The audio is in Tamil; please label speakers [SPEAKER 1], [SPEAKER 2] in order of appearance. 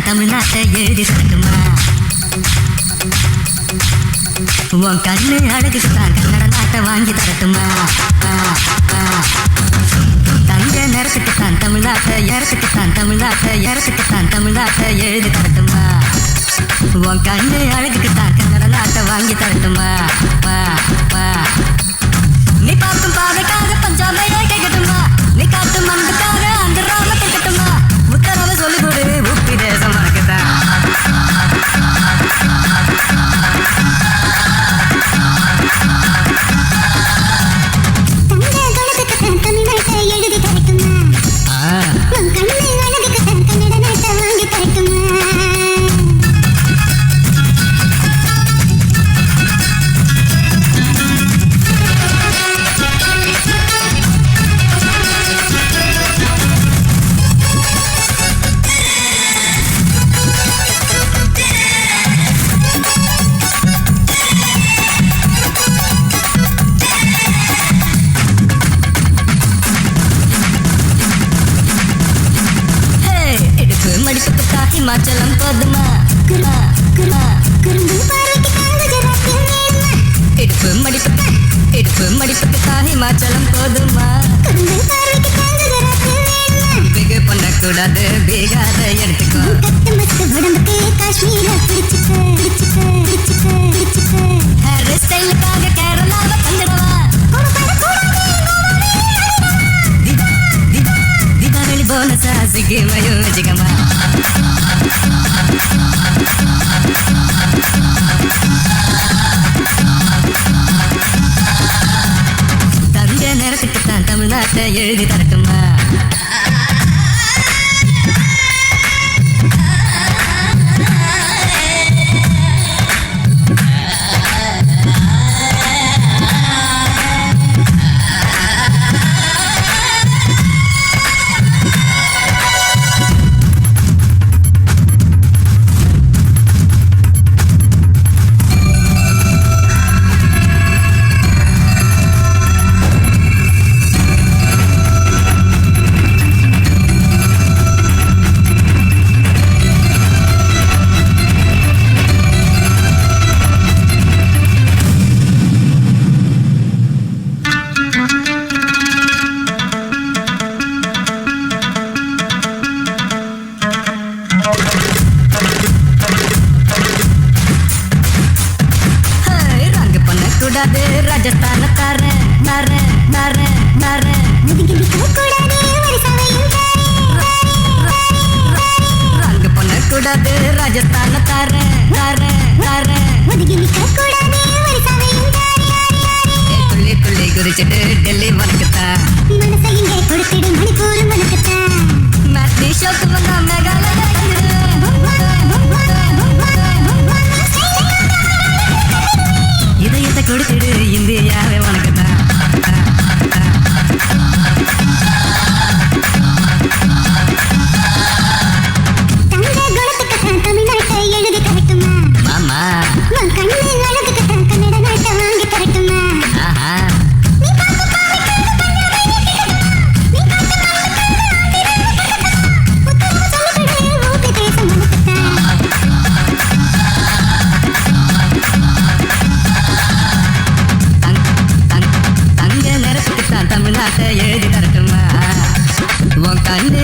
[SPEAKER 1] தமிழ்நாட்டை எழுதி தரட்டுமா? உன் கண்ணு அழகுக்கு தான் கன்னட நாட்டை வாங்கி தரட்டுமா? தங்க நேரத்துக்கு தான் தமிழ்நாட்டை இடத்துக்கு தான் தமிழ்நாட்டை இடத்துக்கு தான் தமிழ்நாட்டை எழுதி தரட்டுமா? உன் கண்ணு அழகுக்கு தான் கன்னட நாட்டை வாங்கி தரட்டுமா? நீ பார்க்கும் பாதைக்காக பஞ்சாபையே கேட்கட்டுமா? நீ காட்டும் அன்புக்காக அந்த ராம கேட்கட்டுமா? உத்தரவு சொல்லி கொடு உப்பி தேசம் உனக்குதான். தமிழ்நாட்டை எழுதி தரட்டுமா? உன் கண்ணு அழகுக்கு தான் கன்னட நாட்டை வாங்கி தரட்டுமா? ஹிமாச்சலம் போதுமா? இடுப்பு மடிப்புக்கு தான் ஹிமாச்சலம் போதுமா? பிகு பண்ணக்கூடாது பீகார எடுத்துக்கோ. ஹேர் ஸ்டைலுக்காக கேரளாவை தந்துடவா? தீபாவளி போனஸா சிக்கிமையும் வச்சுக்கமா? தங்க நேரத்துக்கு தான் தமிழ்நாட்டை எழுதி தரட்டுமா? ராஜஸ்தான ரங்க பண்ண கூடாது ராஜஸ்தான துள்ளி துள்ளி குறிச்சிட்டு டெல்லி மணக்குத்தான் மேட்னி ஷோக்கு வந்தா மேகாலயா இதயத்தை கொடுத்துடு இந்தியாவே உனக்குதான். தமிழ்நாட்டை எழுதி தரட்டுமா? மாமா உன் கண்ணு அழகுக்கு தான் கன்னட நாட்டை வாங்கி தரட்டுமா? தமிழ்நாட்டை எழுதி தரட்டுமா? உன் கண்டு